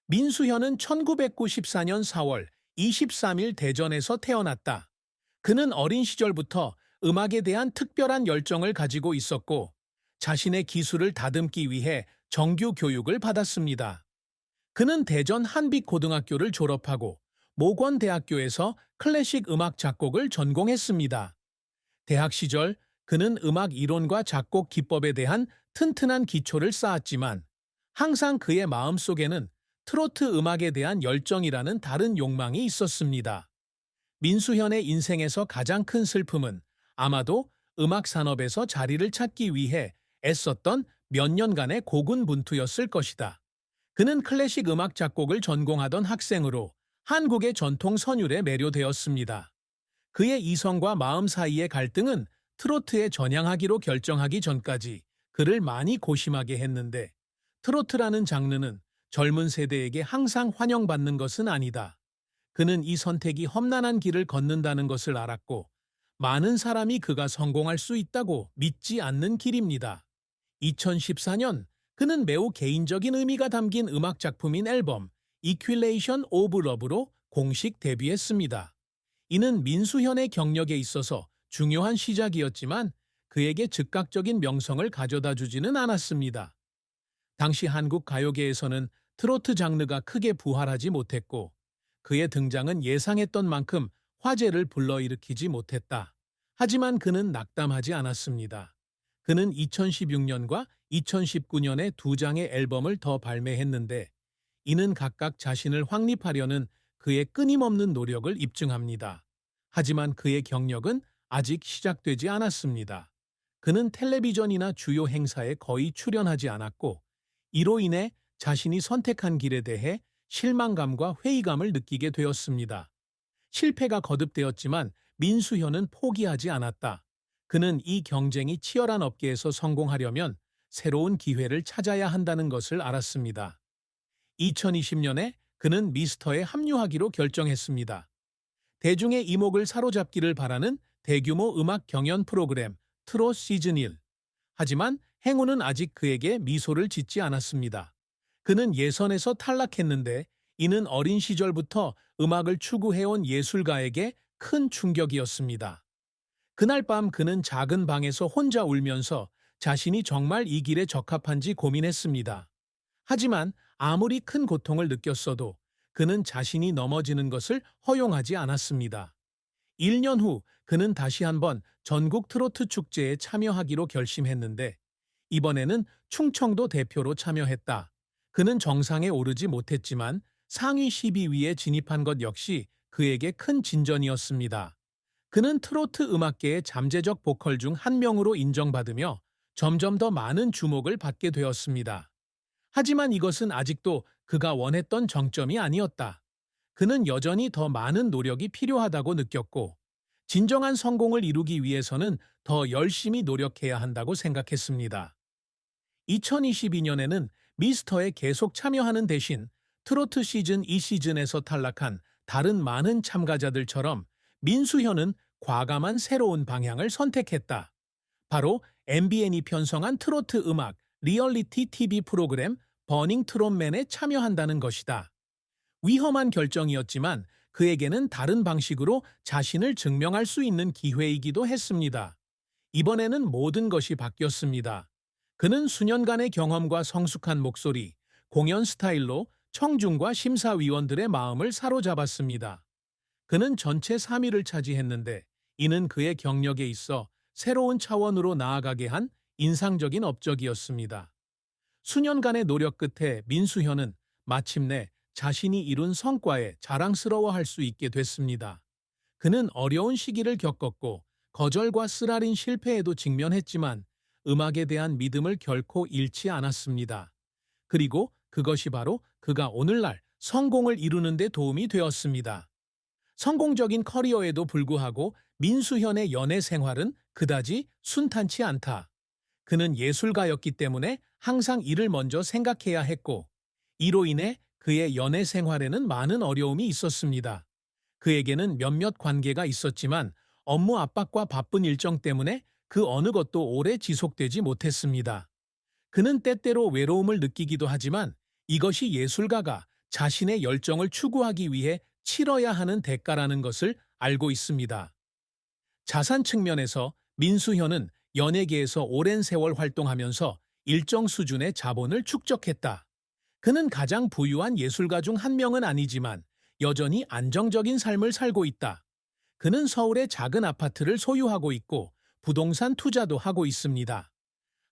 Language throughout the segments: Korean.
민수현은 1994년 4월 23일 대전에서 태어났다. 그는 어린 시절부터 음악에 대한 특별한 열정을 가지고 있었고, 자신의 기술을 다듬기 위해 정규 교육을 받았습니다. 그는 대전 한빛고등학교를 졸업하고 모건대학교에서 클래식 음악 작곡을 전공했습니다. 대학 시절 그는 음악 이론과 작곡 기법에 대한 튼튼한 기초를 쌓았지만, 항상 그의 마음속에는 트로트 음악에 대한 열정이라는 다른 욕망이 있었습니다. 민수현의 인생에서 가장 큰 슬픔은 아마도 음악 산업에서 자리를 찾기 위해 애썼던 몇 년간의 고군분투였을 것이다. 그는 클래식 음악 작곡을 전공하던 학생으로 한국의 전통 선율에 매료되었습니다. 그의 이성과 마음 사이의 갈등은 트로트에 전향하기로 결정하기 전까지 그를 많이 고심하게 했는데, 트로트라는 장르는 젊은 세대에게 항상 환영받는 것은 아니다. 그는 이 선택이 험난한 길을 걷는다는 것을 알았고, 많은 사람이 그가 성공할 수 있다고 믿지 않는 길입니다. 2014년 그는 매우 개인적인 의미가 담긴 음악 작품인 앨범 Equation of Love로 공식 데뷔했습니다. 이는 민수현의 경력에 있어서 중요한 시작이었지만, 그에게 즉각적인 명성을 가져다 주지는 않았습니다. 당시 한국 가요계에서는 트로트 장르가 크게 부활하지 못했고, 그의 등장은 예상했던 만큼 화제를 불러일으키지 못했다. 하지만 그는 낙담하지 않았습니다. 그는 2016년과 2019년에 두 장의 앨범을 더 발매했는데, 이는 각각 자신을 확립하려는 그의 끊임없는 노력을 입증합니다. 하지만 그의 경력은 아직 시작되지 않았습니다. 그는 텔레비전이나 주요 행사에 거의 출연하지 않았고, 이로 인해 자신이 선택한 길에 대해 실망감과 회의감을 느끼게 되었습니다. 실패가 거듭되었지만 민수현은 포기하지 않았다. 그는 이 경쟁이 치열한 업계에서 성공하려면 새로운 기회를 찾아야 한다는 것을 알았습니다. 2020년에 그는 미스터에 합류하기로 결정했습니다. 대중의 이목을 사로잡기를 바라는 대규모 음악 경연 프로그램 트롯 시즌 1. 하지만 행운은 아직 그에게 미소를 짓지 않았습니다. 그는 예선에서 탈락했는데, 이는 어린 시절부터 음악을 추구해온 예술가에게 큰 충격이었습니다. 그날 밤 그는 작은 방에서 혼자 울면서 자신이 정말 이 길에 적합한지 고민했습니다. 하지만 아무리 큰 고통을 느꼈어도 그는 자신이 넘어지는 것을 허용하지 않았습니다. 1년 후 그는 다시 한번 전국 트로트 축제에 참여하기로 결심했는데, 이번에는 충청도 대표로 참여했다. 그는 정상에 오르지 못했지만 상위 12위에 진입한 것 역시 그에게 큰 진전이었습니다. 그는 트로트 음악계의 잠재적 보컬 중 한 명으로 인정받으며 점점 더 많은 주목을 받게 되었습니다. 하지만 이것은 아직도 그가 원했던 정점이 아니었다. 그는 여전히 더 많은 노력이 필요하다고 느꼈고, 진정한 성공을 이루기 위해서는 더 열심히 노력해야 한다고 생각했습니다. 2022년에는 미스터에 계속 참여하는 대신 트로트 시즌 2 시즌에서 탈락한 다른 많은 참가자들처럼 민수현은 과감한 새로운 방향을 선택했다. 바로 MBN이 편성한 트로트 음악 리얼리티 TV 프로그램 버닝 트롯맨에 참여한다는 것이다. 위험한 결정이었지만 그에게는 다른 방식으로 자신을 증명할 수 있는 기회이기도 했습니다. 이번에는 모든 것이 바뀌었습니다. 그는 수년간의 경험과 성숙한 목소리, 공연 스타일로 청중과 심사위원들의 마음을 사로잡았습니다. 그는 전체 3위를 차지했는데, 이는 그의 경력에 있어 새로운 차원으로 나아가게 한 인상적인 업적이었습니다. 수년간의 노력 끝에 민수현은 마침내 자신이 이룬 성과에 자랑스러워할 수 있게 됐습니다. 그는 어려운 시기를 겪었고 거절과 쓰라린 실패에도 직면했지만 음악에 대한 믿음을 결코 잃지 않았습니다. 그리고 그것이 바로 그가 오늘날 성공을 이루는 데 도움이 되었습니다. 성공적인 커리어에도 불구하고 민수현의 연애 생활은 그다지 순탄치 않다. 그는 예술가였기 때문에 항상 이를 먼저 생각해야 했고, 이로 인해 그의 연애 생활에는 많은 어려움이 있었습니다. 그에게는 몇몇 관계가 있었지만 업무 압박과 바쁜 일정 때문에 그 어느 것도 오래 지속되지 못했습니다. 그는 때때로 외로움을 느끼기도 하지만 이것이 예술가가 자신의 열정을 추구하기 위해 치러야 하는 대가라는 것을 알고 있습니다. 자산 측면에서 민수현은 연예계에서 오랜 세월 활동하면서 일정 수준의 자본을 축적했다. 그는 가장 부유한 예술가 중 한 명은 아니지만 여전히 안정적인 삶을 살고 있다. 그는 서울의 작은 아파트를 소유하고 있고 부동산 투자도 하고 있습니다.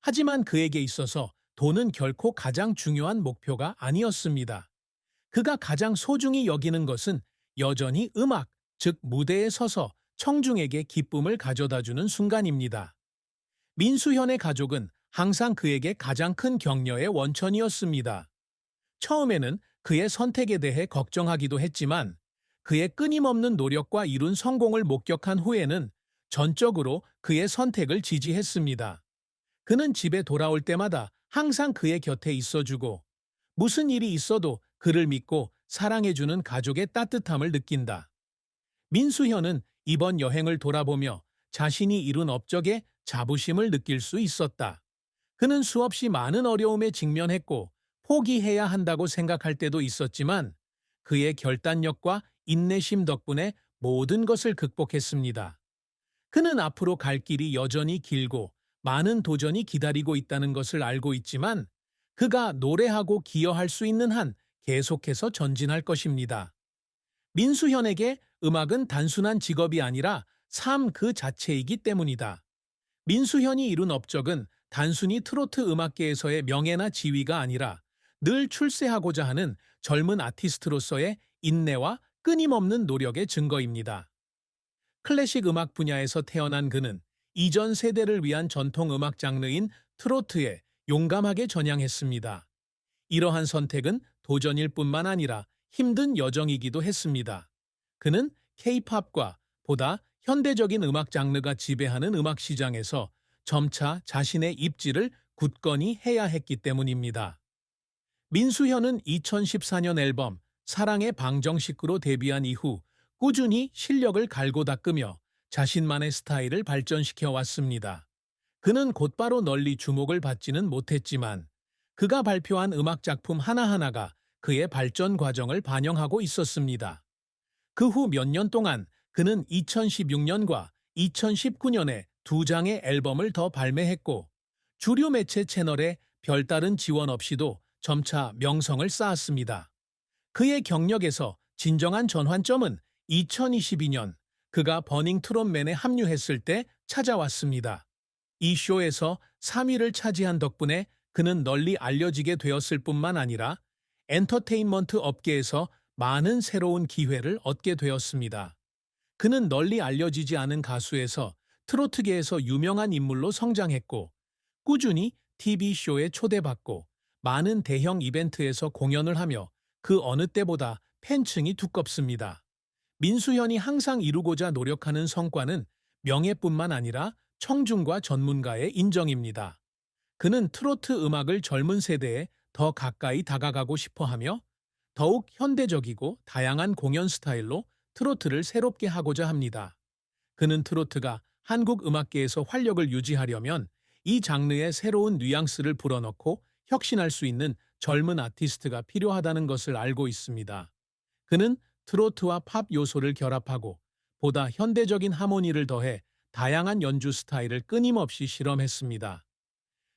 하지만 그에게 있어서 돈은 결코 가장 중요한 목표가 아니었습니다. 그가 가장 소중히 여기는 것은 여전히 음악, 즉 무대에 서서 청중에게 기쁨을 가져다주는 순간입니다. 민수현의 가족은 항상 그에게 가장 큰 격려의 원천이었습니다. 처음에는 그의 선택에 대해 걱정하기도 했지만 그의 끊임없는 노력과 이룬 성공을 목격한 후에는 전적으로 그의 선택을 지지했습니다. 그는 집에 돌아올 때마다 항상 그의 곁에 있어주고 무슨 일이 있어도 그를 믿고 사랑해주는 가족의 따뜻함을 느낀다. 민수현은 이번 여행을 돌아보며 자신이 이룬 업적에 자부심을 느낄 수 있었다. 그는 수없이 많은 어려움에 직면했고 포기해야 한다고 생각할 때도 있었지만 그의 결단력과 인내심 덕분에 모든 것을 극복했습니다. 그는 앞으로 갈 길이 여전히 길고 많은 도전이 기다리고 있다는 것을 알고 있지만 그가 노래하고 기여할 수 있는 한 계속해서 전진할 것입니다. 민수현에게 음악은 단순한 직업이 아니라 삶 그 자체이기 때문이다. 민수현이 이룬 업적은 단순히 트로트 음악계에서의 명예나 지위가 아니라 늘 출세하고자 하는 젊은 아티스트로서의 인내와 끊임없는 노력의 증거입니다. 클래식 음악 분야에서 태어난 그는 이전 세대를 위한 전통 음악 장르인 트로트에 용감하게 전향했습니다. 이러한 선택은 도전일 뿐만 아니라 힘든 여정이기도 했습니다. 그는 K-팝과 보다 현대적인 음악 장르가 지배하는 음악 시장에서 점차 자신의 입지를 굳건히 해야 했기 때문입니다. 민수현은 2014년 앨범 사랑의 방정식구로 데뷔한 이후 꾸준히 실력을 갈고 닦으며 자신만의 스타일을 발전시켜 왔습니다. 그는 곧바로 널리 주목을 받지는 못했지만 그가 발표한 음악 작품 하나하나가 그의 발전 과정을 반영하고 있었습니다. 그 후 몇 년 동안 그는 2016년과 2019년에 두 장의 앨범을 더 발매했고 주류 매체 채널에 별다른 지원 없이도 점차 명성을 쌓았습니다. 그의 경력에서 진정한 전환점은 2022년 그가 버닝 트롯맨에 합류했을 때 찾아왔습니다. 이 쇼에서 3위를 차지한 덕분에 그는 널리 알려지게 되었을 뿐만 아니라 엔터테인먼트 업계에서 많은 새로운 기회를 얻게 되었습니다. 그는 널리 알려지지 않은 가수에서 트로트계에서 유명한 인물로 성장했고 꾸준히 TV쇼에 초대받고 많은 대형 이벤트에서 공연을 하며 그 어느 때보다 팬층이 두껍습니다. 민수현이 항상 이루고자 노력하는 성과는 명예뿐만 아니라 청중과 전문가의 인정입니다. 그는 트로트 음악을 젊은 세대에 더 가까이 다가가고 싶어하며 더욱 현대적이고 다양한 공연 스타일로 트로트를 새롭게 하고자 합니다. 그는 트로트가 한국 음악계에서 활력을 유지하려면 이 장르의 새로운 뉘앙스를 불어넣고 혁신할 수 있는 젊은 아티스트가 필요하다는 것을 알고 있습니다. 그는 트로트와 팝 요소를 결합하고 보다 현대적인 하모니를 더해 다양한 연주 스타일을 끊임없이 실험했습니다.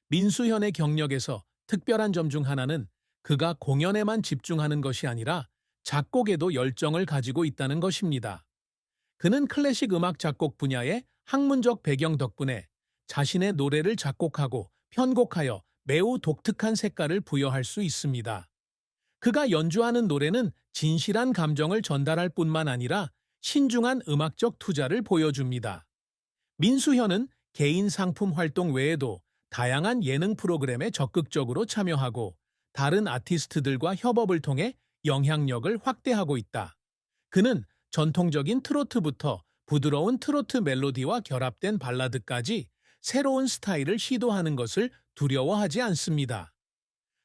민수현의 경력에서 특별한 점 중 하나는 그가 공연에만 집중하는 것이 아니라 작곡에도 열정을 가지고 있다는 것입니다. 그는 클래식 음악 작곡 분야의 학문적 배경 덕분에 자신의 노래를 작곡하고 편곡하여 매우 독특한 색깔을 부여할 수 있습니다. 그가 연주하는 노래는 진실한 감정을 전달할 뿐만 아니라 신중한 음악적 투자를 보여줍니다. 민수현은 개인 상품 활동 외에도 다양한 예능 프로그램에 적극적으로 참여하고 다른 아티스트들과 협업을 통해 영향력을 확대하고 있다. 그는 전통적인 트로트부터 부드러운 트로트 멜로디와 결합된 발라드까지 새로운 스타일을 시도하는 것을 두려워하지 않습니다.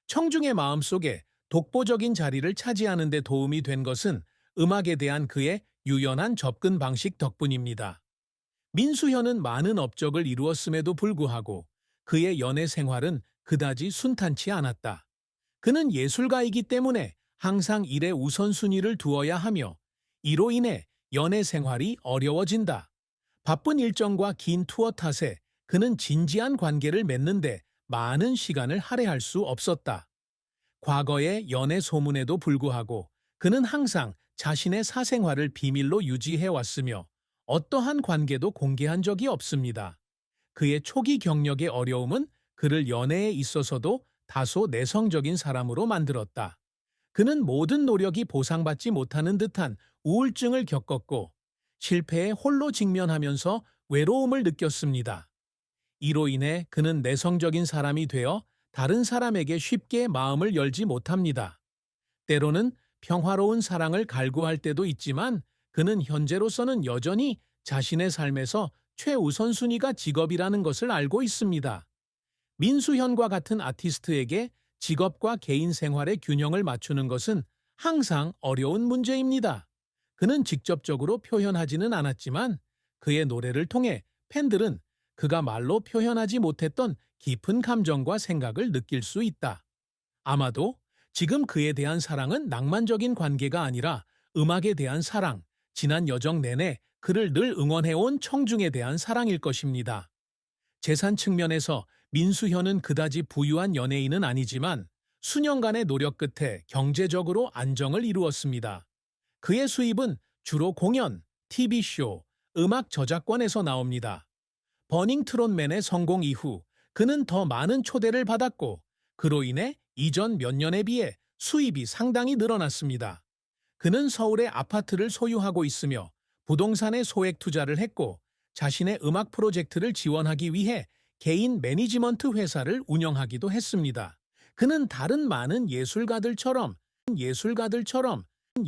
청중의 마음속에 독보적인 자리를 차지하는 데 도움이 된 것은 음악에 대한 그의 유연한 접근 방식 덕분입니다. 민수현은 많은 업적을 이루었음에도 불구하고 그의 연애 생활은 그다지 순탄치 않았다. 그는 예술가이기 때문에 항상 일에 우선순위를 두어야 하며 이로 인해 연애 생활이 어려워진다. 바쁜 일정과 긴 투어 탓에 그는 진지한 관계를 맺는데 많은 시간을 할애할 수 없었다. 과거의 연애 소문에도 불구하고 그는 항상 자신의 사생활을 비밀로 유지해 왔으며 어떠한 관계도 공개한 적이 없습니다. 그의 초기 경력의 어려움은 그를 연애에 있어서도 다소 내성적인 사람으로 만들었다. 그는 모든 노력이 보상받지 못하는 듯한 우울증을 겪었고 실패에 홀로 직면하면서 외로움을 느꼈습니다. 이로 인해 그는 내성적인 사람이 되어 다른 사람에게 쉽게 마음을 열지 못합니다. 때로는 평화로운 사랑을 갈구할 때도 있지만 그는 현재로서는 여전히 자신의 삶에서 최우선순위가 직업이라는 것을 알고 있습니다. 민수현과 같은 아티스트에게 직업과 개인 생활의 균형을 맞추는 것은 항상 어려운 문제입니다. 그는 직접적으로 표현하지는 않았지만 그의 노래를 통해 팬들은 그가 말로 표현하지 못했던 깊은 감정과 생각을 느낄 수 있다. 아마도 지금 그에 대한 사랑은 낭만적인 관계가 아니라 음악에 대한 사랑, 지난 여정 내내 그를 늘 응원해온 청중에 대한 사랑일 것입니다. 재산 측면에서 민수현은 그다지 부유한 연예인은 아니지만 수년간의 노력 끝에 경제적으로 안정을 이루었습니다. 그의 수입은 주로 공연, TV쇼, 음악 저작권에서 나옵니다. 버닝 트롯맨의 성공 이후 그는 더 많은 초대를 받았고 그로 인해 이전 몇 년에 비해 수입이 상당히 늘어났습니다. 그는 서울에 아파트를 소유하고 있으며 부동산에 소액 투자를 했고 자신의 음악 프로젝트를 지원하기 위해 개인 매니지먼트 회사를 운영하기도 했습니다. 그는 다른 많은 예술가들처럼